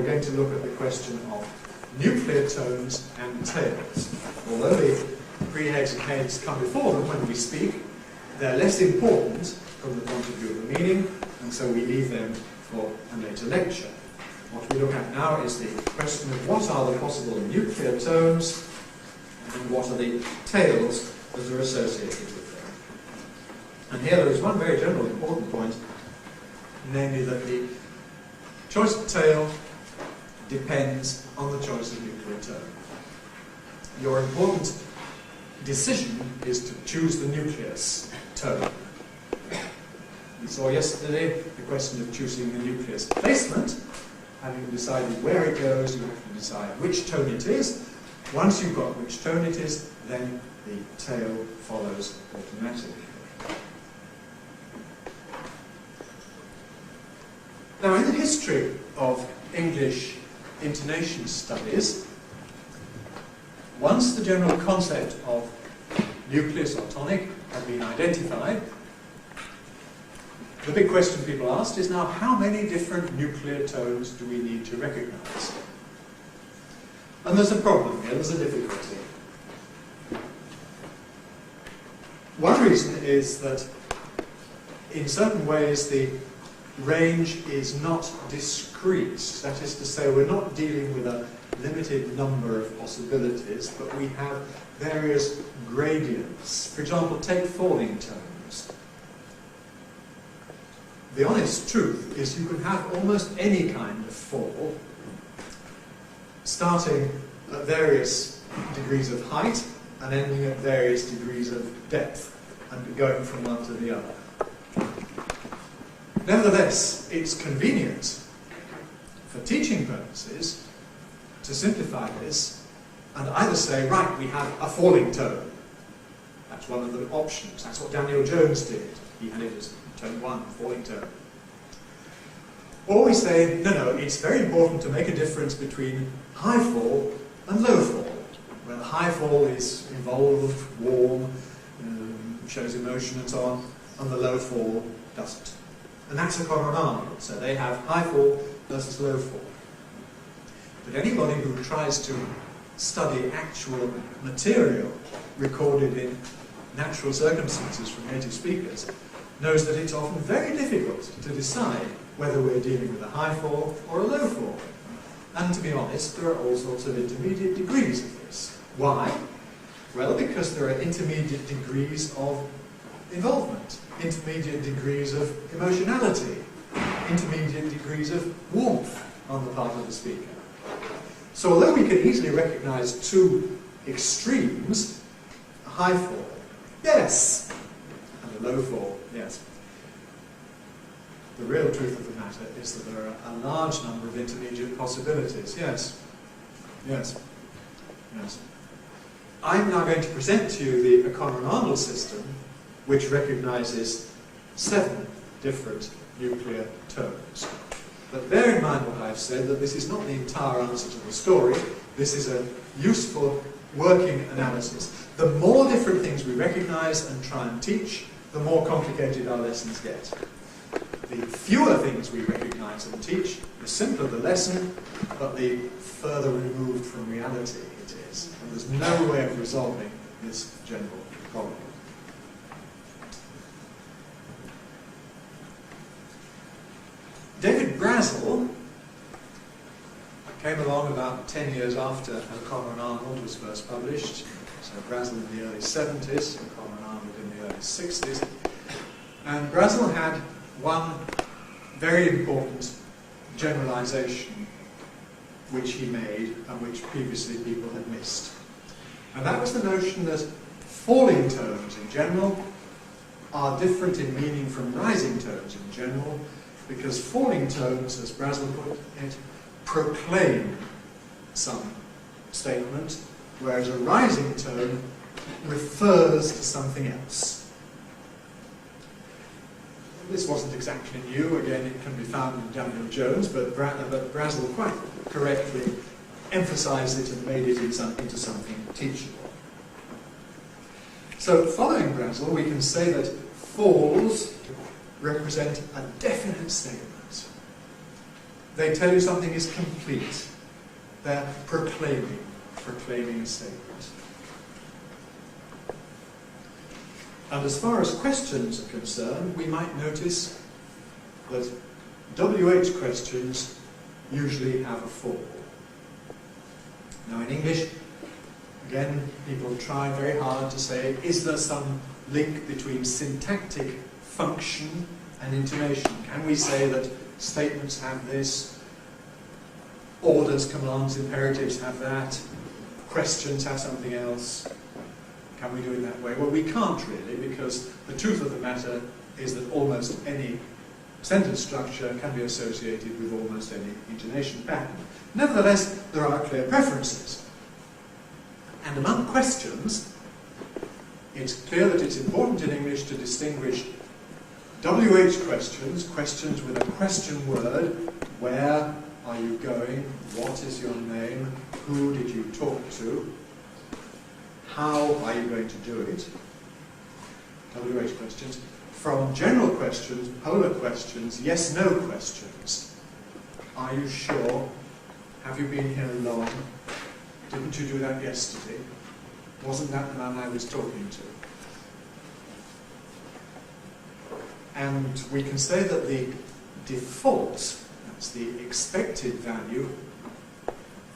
we're going to look at the question of nuclear tones and tails. Although the preheads and heads come before them when we speak, they're less important from the point of view of the meaning, and so we leave them for a later lecture. What we look at now is the question of what are the possible nuclear tones and what are the tails that are associated with them. And here there is one very general important point, namely that the choice of tail depends on the choice of nuclear tone. Your important decision is to choose the nucleus tone. We saw yesterday the question of choosing the nucleus placement. Having decided where it goes, you have to decide which tone it is. Once you've got which tone it is, then the tail follows automatically. Now, in the history of English intonation studies, once the general concept of nucleus or tonic had been identified, the big question people asked is now, how many different nuclear tones do we need to recognize? And there's a problem here, there's a difficulty. One reason is that in certain ways the range is not discrete. That is to say, we're not dealing with a limited number of possibilities, but we have various gradients. For example, take falling tones. The honest truth is you can have almost any kind of fall, starting at various degrees of height and ending at various degrees of depth, and going from one to the other. Nevertheless, it's convenient for teaching purposes to simplify this and either say, right, we have a falling tone. That's one of the options. That's what Daniel Jones did. He had it as tone 1, falling tone. Or we say, no, it's very important to make a difference between high fall and low fall, where the high fall is involved, warm, shows emotion and so on, and the low fall doesn't. And that's a coronado, so they have high fall versus low fall. But anybody who tries to study actual material recorded in natural circumstances from native speakers knows that it's often very difficult to decide whether we're dealing with a high fall or a low fall. And to be honest, there are all sorts of intermediate degrees of this. Why? Well, because there are intermediate degrees of involvement, intermediate degrees of emotionality, intermediate degrees of warmth on the part of the speaker. So although we can easily recognize two extremes, a high fall, yes, and a low fall, yes. The real truth of the matter is that there are a large number of intermediate possibilities, yes, yes, yes. I'm now going to present to you the Economy system, which recognizes 7 different nuclear tones. But bear in mind what I've said, that this is not the entire answer to the story. This is a useful working analysis. The more different things we recognize and try and teach, the more complicated our lessons get. The fewer things we recognize and teach, the simpler the lesson, but the further removed from reality it is. And there's no way of resolving this general problem. David Brazel came along about 10 years after O'Connor and Arnold was first published. So Brazel in the early 70s, O'Connor and Arnold in the early 60s. And Brazel had one very important generalization which he made and which previously people had missed. And that was the notion that falling tones in general are different in meaning from rising tones in general, because falling tones, as Brazel put it, proclaim some statement, whereas a rising tone refers to something else. This wasn't exactly new. Again, it can be found in Daniel Jones, but Brazel quite correctly emphasized it and made it into something teachable. So, following Brazel, we can say that falls represent a definite statement. they tell you something is complete. They're proclaiming a statement. And as far as questions are concerned, we might notice that WH questions usually have a fall. Now in English, again, people try very hard to say, is there some link between syntactic function and intonation? Can we say that statements have this, orders, commands, imperatives have that, questions have something else? Can we do it that way? Well, we can't really, because the truth of the matter is that almost any sentence structure can be associated with almost any intonation pattern. Nevertheless, there are clear preferences. And among questions, it's clear that it's important in English to distinguish WH questions, questions with a question word, where are you going, what is your name, who did you talk to, how are you going to do it, WH questions, from general questions, polar questions, yes-no questions. Are you sure? Have you been here long? Didn't you do that yesterday? Wasn't that the man I was talking to? And we can say that the default, that's the expected value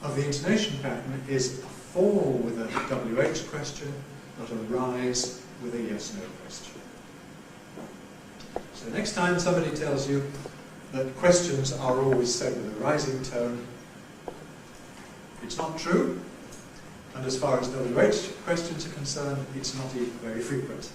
of the intonation pattern, is a fall with a WH question, not a rise with a yes-no question. So next time somebody tells you that questions are always said with a rising tone, it's not true, and as far as WH questions are concerned, it's not even very frequent.